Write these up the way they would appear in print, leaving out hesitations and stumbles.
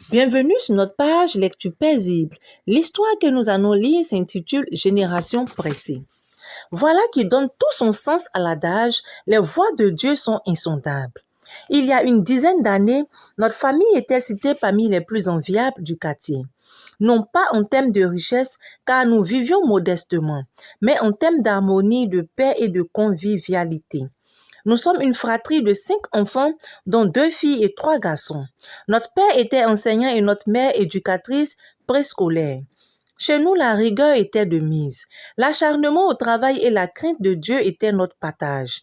Bienvenue sur notre page Lecture paisible. L'histoire que nous allons lire s'intitule Génération pressée. Voilà qui donne tout son sens à l'adage « Les voies de Dieu sont insondables ». Il y a une dizaine d'années, notre famille était citée parmi les plus enviables du quartier. Non pas en termes de richesse, car nous vivions modestement, mais en termes d'harmonie, de paix et de convivialité. Nous sommes une fratrie de 5 enfants, dont 2 filles et 3 garçons. Notre père était enseignant et notre mère éducatrice préscolaire. Chez nous, la rigueur était de mise. L'acharnement au travail et la crainte de Dieu étaient notre partage.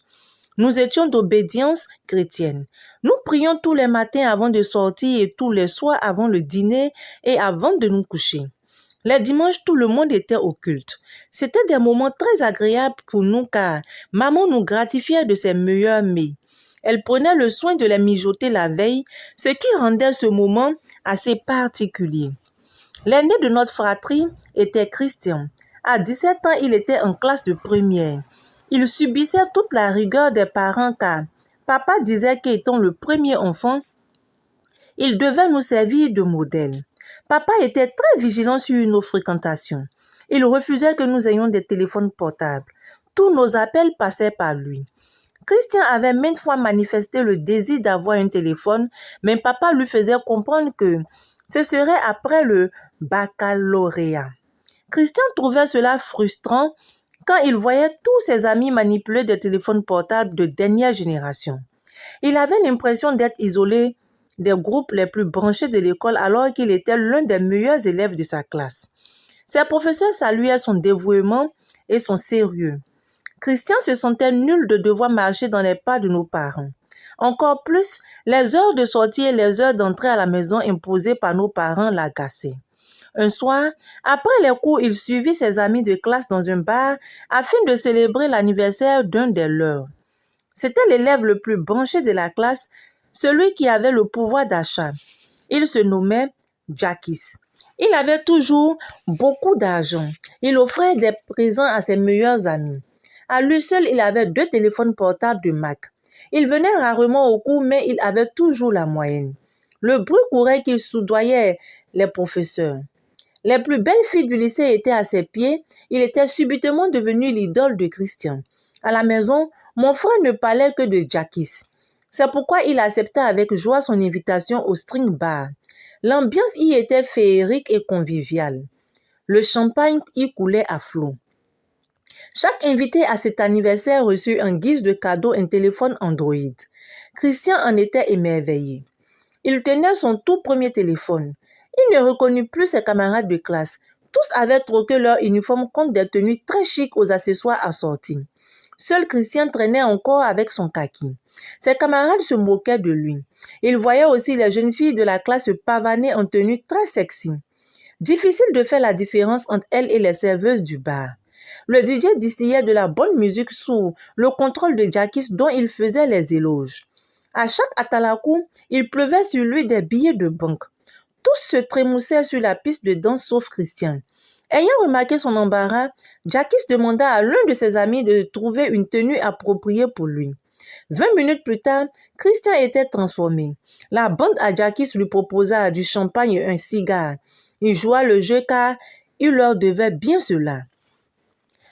Nous étions d'obédience chrétienne. Nous prions tous les matins avant de sortir et tous les soirs avant le dîner et avant de nous coucher. Les dimanches, tout le monde était au culte. C'était des moments très agréables pour nous car maman nous gratifiait de ses meilleurs mets. Elle prenait le soin de les mijoter la veille, ce qui rendait ce moment assez particulier. L'aîné de notre fratrie était Christian. À 17 ans, il était en classe de première. Il subissait toute la rigueur des parents car papa disait qu'étant le premier enfant, il devait nous servir de modèle. Papa était très vigilant sur nos fréquentations. Il refusait que nous ayons des téléphones portables. Tous nos appels passaient par lui. Christian avait maintes fois manifesté le désir d'avoir un téléphone, mais papa lui faisait comprendre que ce serait après le baccalauréat. Christian trouvait cela frustrant quand il voyait tous ses amis manipuler des téléphones portables de dernière génération. Il avait l'impression d'être isolé des groupes les plus branchés de l'école alors qu'il était l'un des meilleurs élèves de sa classe. Ses professeurs saluaient son dévouement et son sérieux. Christian se sentait nul de devoir marcher dans les pas de nos parents. Encore plus, les heures de sortie et les heures d'entrée à la maison imposées par nos parents l'agaçaient. Un soir, après les cours, il suivit ses amis de classe dans un bar afin de célébrer l'anniversaire d'un des leurs. C'était l'élève le plus branché de la classe, celui qui avait le pouvoir d'achat. Il se nommait Jackis. Il avait toujours beaucoup d'argent. Il offrait des présents à ses meilleurs amis. À lui seul, il avait 2 téléphones portables de Mac. Il venait rarement au cours, mais il avait toujours la moyenne. Le bruit courait qu'il soudoyait les professeurs. Les plus belles filles du lycée étaient à ses pieds. Il était subitement devenu l'idole de Christian. À la maison, mon frère ne parlait que de Jackis. C'est pourquoi il accepta avec joie son invitation au string bar. L'ambiance y était féerique et conviviale. Le champagne y coulait à flots. Chaque invité à cet anniversaire reçut en guise de cadeau un téléphone Android. Christian en était émerveillé. Il tenait son tout premier téléphone. Il ne reconnut plus ses camarades de classe. Tous avaient troqué leur uniforme contre des tenues très chics aux accessoires assortis. Seul Christian traînait encore avec son kaki. Ses camarades se moquaient de lui. Il voyait aussi les jeunes filles de la classe se pavaner en tenue très sexy. Difficile de faire la différence entre elles et les serveuses du bar. Le DJ distillait de la bonne musique sous le contrôle de Jackis dont il faisait les éloges. À chaque atalakou, il pleuvait sur lui des billets de banque. Tous se trémoussaient sur la piste de danse sauf Christian. Ayant remarqué son embarras, Jackis demanda à l'un de ses amis de trouver une tenue appropriée pour lui. 20 minutes plus tard, Christian était transformé. La bande à Jackis lui proposa du champagne et un cigare. Il joua le jeu car il leur devait bien cela.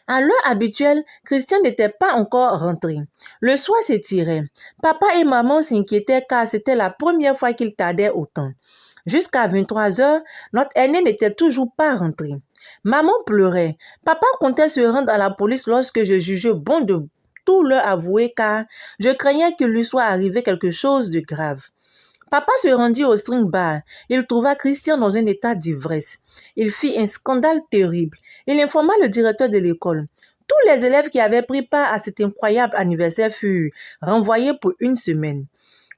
À l'heure habituelle, Christian n'était pas encore rentré. Le soir s'étirait. Papa et maman s'inquiétaient car c'était la première fois qu'il tardait autant. Jusqu'à 23 heures, notre aîné n'était toujours pas rentré. Maman pleurait. Papa comptait se rendre à la police lorsque je jugeais bon de tout leur avouer car je craignais qu'il lui soit arrivé quelque chose de grave. Papa se rendit au string bar. Il trouva Christian dans un état d'ivresse. Il fit un scandale terrible. Il informa le directeur de l'école. Tous les élèves qui avaient pris part à cet incroyable anniversaire furent renvoyés pour 1 semaine.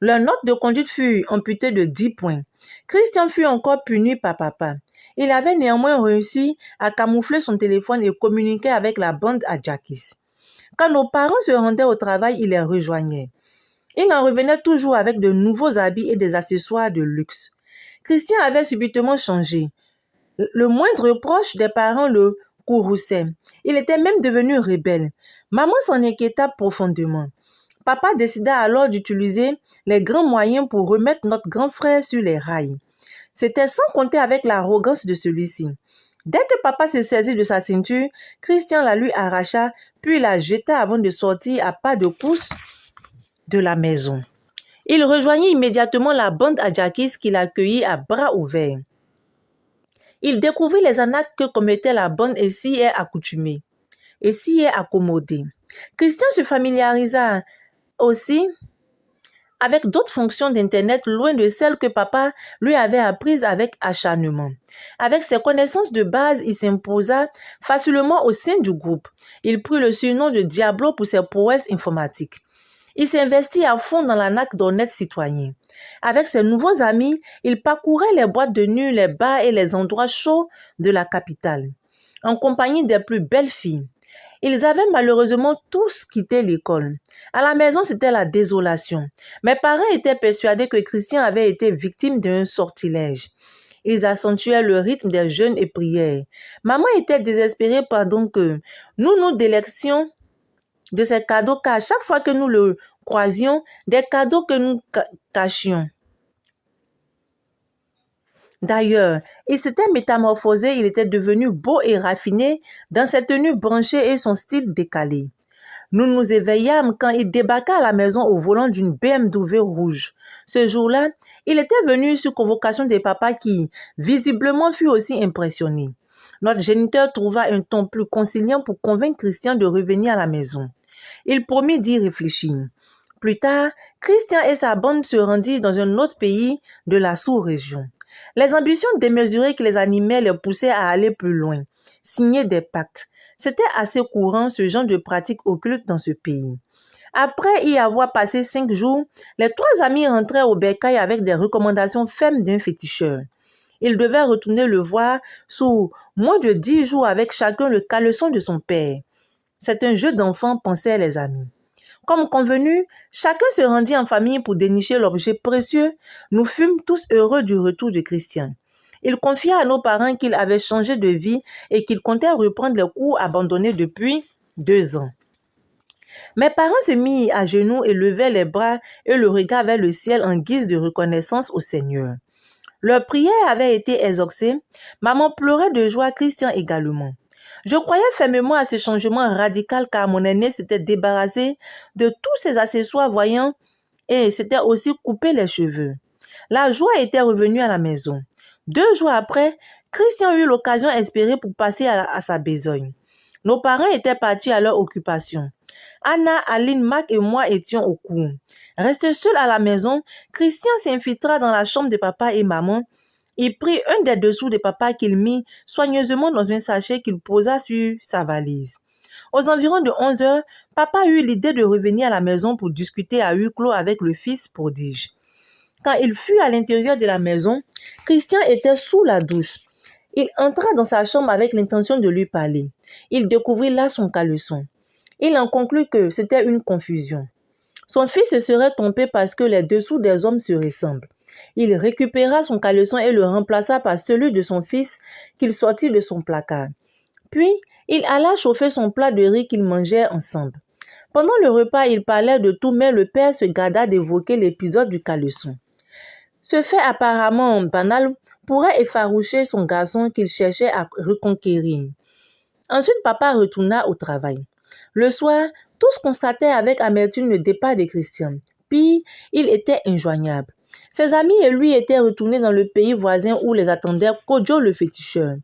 Leur note de conduite fut amputée de 10 points. Christian fut encore puni par papa. Il avait néanmoins réussi à camoufler son téléphone et communiquer avec la bande à Jackis. Quand nos parents se rendaient au travail, il les rejoignait. Il en revenait toujours avec de nouveaux habits et des accessoires de luxe. Christian avait subitement changé. Le moindre reproche des parents le courrouçait. Il était même devenu rebelle. Maman s'en inquiéta profondément. Papa décida alors d'utiliser les grands moyens pour remettre notre grand frère sur les rails. C'était sans compter avec l'arrogance de celui-ci. Dès que papa se saisit de sa ceinture, Christian la lui arracha, puis la jeta avant de sortir à pas de course de la maison. Il rejoignit immédiatement la bande adjakis qui l'accueillit à bras ouverts. Il découvrit les arnaques que commettait la bande et s'y est accoutumé, et s'y est accommodé. Christian se familiarisa aussi avec d'autres fonctions d'Internet loin de celles que papa lui avait apprises avec acharnement. Avec ses connaissances de base, il s'imposa facilement au sein du groupe. Il prit le surnom de Diablo pour ses prouesses informatiques. Il s'investit à fond dans l'arnaque d'honnêtes citoyens. Avec ses nouveaux amis, il parcourait les boîtes de nuit, les bars et les endroits chauds de la capitale, en compagnie des plus belles filles. Ils avaient malheureusement tous quitté l'école. À la maison, c'était la désolation. Mes parents étaient persuadés que Christian avait été victime d'un sortilège. Ils accentuaient le rythme des jeûnes et prières. Maman était désespérée pardon que nous délections de ces cadeaux, car chaque fois que nous le croisions, des cadeaux que nous cachions. D'ailleurs, il s'était métamorphosé, il était devenu beau et raffiné dans ses tenues branchées et son style décalé. Nous nous éveillâmes quand il débarqua à la maison au volant d'une BMW rouge. Ce jour-là, il était venu sur convocation des papas qui, visiblement, fut aussi impressionné. Notre géniteur trouva un ton plus conciliant pour convaincre Christian de revenir à la maison. Il promit d'y réfléchir. Plus tard, Christian et sa bande se rendirent dans un autre pays de la sous-région. Les ambitions démesurées qui les animaient les poussaient à aller plus loin, signer des pactes. C'était assez courant ce genre de pratique occulte dans ce pays. Après y avoir passé 5 jours, les 3 amis rentrèrent au bercail avec des recommandations fermes d'un féticheur. Ils devaient retourner le voir sous moins de 10 jours avec chacun le caleçon de son père. C'est un jeu d'enfant, pensaient les amis. Comme convenu, chacun se rendit en famille pour dénicher l'objet précieux. Nous fûmes tous heureux du retour de Christian. Il confia à nos parents qu'il avait changé de vie et qu'il comptait reprendre les cours abandonnés depuis 2 ans. Mes parents se mirent à genoux et levaient les bras et le regard vers le ciel en guise de reconnaissance au Seigneur. Leur prière avait été exaucée. Maman pleurait de joie, Christian également. Je croyais fermement à ce changement radical car mon aîné s'était débarrassé de tous ses accessoires voyants et s'était aussi coupé les cheveux. La joie était revenue à la maison. 2 jours après, Christian eut l'occasion espérée pour passer à sa besogne. Nos parents étaient partis à leur occupation. Anna, Aline, Mac et moi étions au cours. Resté seul à la maison, Christian s'infiltra dans la chambre de papa et maman. Il prit un des dessous de papa qu'il mit soigneusement dans un sachet qu'il posa sur sa valise. Aux environs de 11 heures, papa eut l'idée de revenir à la maison pour discuter à huis clos avec le fils prodige. Quand il fut à l'intérieur de la maison, Christian était sous la douche. Il entra dans sa chambre avec l'intention de lui parler. Il découvrit là son caleçon. Il en conclut que c'était une confusion. Son fils se serait trompé parce que les dessous des hommes se ressemblent. Il récupéra son caleçon et le remplaça par celui de son fils qu'il sortit de son placard. Puis, il alla chauffer son plat de riz qu'ils mangeaient ensemble. Pendant le repas, ils parlaient de tout, mais le père se garda d'évoquer l'épisode du caleçon. Ce fait apparemment banal pourrait effaroucher son garçon qu'il cherchait à reconquérir. Ensuite, papa retourna au travail. Le soir, tous constataient avec amertume le départ de Christian. Puis, il était injoignable. Ses amis et lui étaient retournés dans le pays voisin où les attendait Kodjo le féticheur.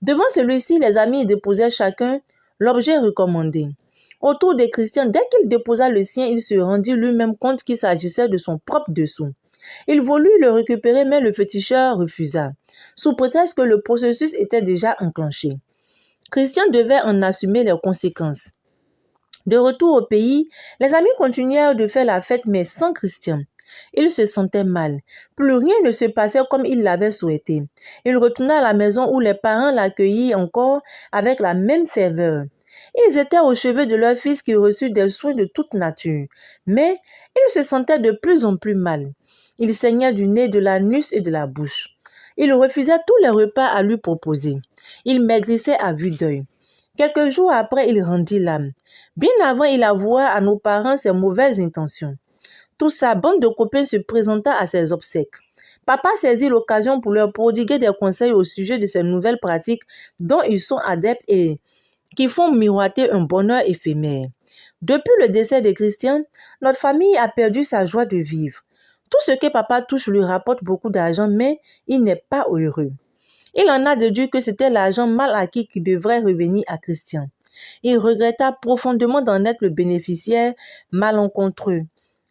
Devant celui-ci, les amis déposaient chacun l'objet recommandé. Autour de Christian, dès qu'il déposa le sien, il se rendit lui-même compte qu'il s'agissait de son propre dessous. Il voulut le récupérer, mais le féticheur refusa, sous prétexte que le processus était déjà enclenché. Christian devait en assumer les conséquences. De retour au pays, les amis continuèrent de faire la fête, mais sans Christian. Il se sentait mal. Plus rien ne se passait comme il l'avait souhaité. Il retourna à la maison où les parents l'accueillirent encore avec la même ferveur. Ils étaient au chevet de leur fils qui reçut des soins de toute nature. Mais il se sentait de plus en plus mal. Il saignait du nez, de l'anus et de la bouche. Il refusait tous les repas à lui proposer. Il maigrissait à vue d'œil. Quelques jours après, il rendit l'âme. Bien avant, il avoua à nos parents ses mauvaises intentions. Toute sa bande de copains se présenta à ses obsèques. Papa saisit l'occasion pour leur prodiguer des conseils au sujet de ces nouvelles pratiques dont ils sont adeptes et qui font miroiter un bonheur éphémère. Depuis le décès de Christian, notre famille a perdu sa joie de vivre. Tout ce que papa touche lui rapporte beaucoup d'argent, mais il n'est pas heureux. Il en a déduit que c'était l'argent mal acquis qui devrait revenir à Christian. Il regretta profondément d'en être le bénéficiaire malencontreux.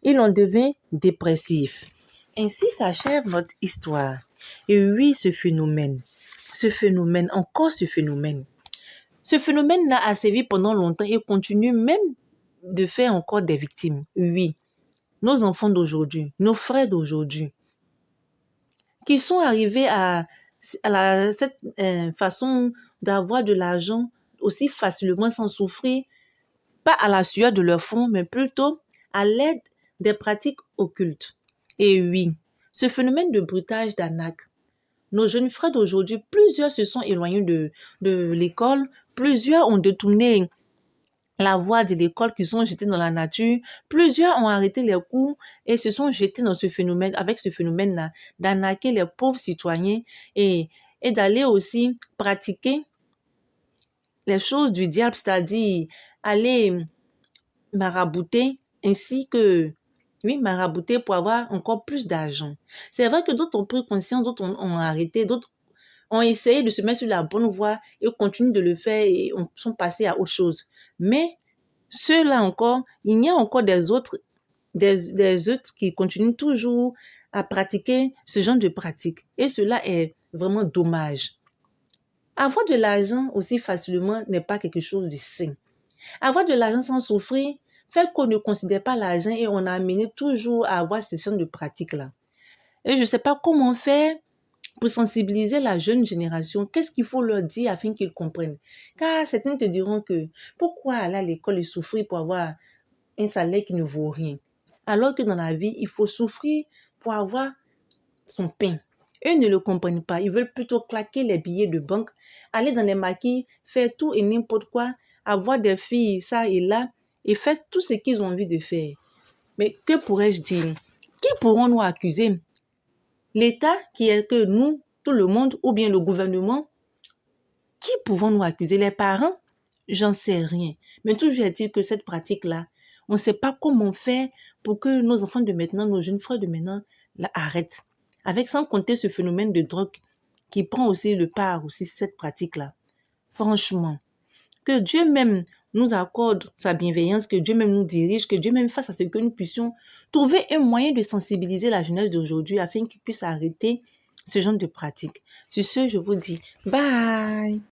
Il en devint dépressif. Ainsi s'achève notre histoire. Et oui, ce phénomène, encore ce phénomène. Ce phénomène-là a sévi pendant longtemps et continue même de faire encore des victimes. Oui, nos enfants d'aujourd'hui, nos frères d'aujourd'hui, qui sont arrivés à cette façon d'avoir de l'argent aussi facilement sans souffrir, pas à la sueur de leur front, mais plutôt à l'aide des pratiques occultes. Et oui, ce phénomène de bruitage d'arnaque, nos jeunes frères d'aujourd'hui, plusieurs se sont éloignés de l'école, plusieurs ont détourné la voie de l'école, qui sont jetés dans la nature, plusieurs ont arrêté les cours et se sont jetés dans ce phénomène, avec ce phénomène-là, d'arnaquer les pauvres citoyens et d'aller aussi pratiquer les choses du diable, c'est-à-dire aller marabouter ainsi que, oui, marabouter pour avoir encore plus d'argent. C'est vrai que d'autres ont pris conscience, d'autres ont arrêté, d'autres ont essayé de se mettre sur la bonne voie et continuent de le faire et sont passés à autre chose. Mais ceux-là encore, il y a encore des autres qui continuent toujours à pratiquer ce genre de pratique. Et cela est vraiment dommage. Avoir de l'argent aussi facilement n'est pas quelque chose de sain. Avoir de l'argent sans souffrir fait qu'on ne considère pas l'argent et on a amené toujours à avoir ce genre de pratique-là. Et je ne sais pas comment faire pour sensibiliser la jeune génération. Qu'est-ce qu'il faut leur dire afin qu'ils comprennent? Car certains te diront que pourquoi aller à l'école et souffrir pour avoir un salaire qui ne vaut rien? Alors que dans la vie, il faut souffrir pour avoir son pain. Eux ne le comprennent pas. Ils veulent plutôt claquer les billets de banque, aller dans les maquis, faire tout et n'importe quoi, avoir des filles ça et là, et faire tout ce qu'ils ont envie de faire. Mais que pourrais-je dire? Qui pourront nous accuser? L'État qui est que nous, tout le monde, ou bien le gouvernement? Qui pouvons nous accuser? Les parents? J'en sais rien. Mais toujours est-il que cette pratique-là, on ne sait pas comment faire pour que nos enfants de maintenant, nos jeunes frères de maintenant, arrêtent. Avec sans compter ce phénomène de drogue qui prend aussi le part aussi cette pratique-là. Franchement, que Dieu même nous accorde sa bienveillance, que Dieu même nous dirige, que Dieu même fasse à ce que nous puissions trouver un moyen de sensibiliser la jeunesse d'aujourd'hui afin qu'ils puissent arrêter ce genre de pratique. Sur ce, je vous dis bye.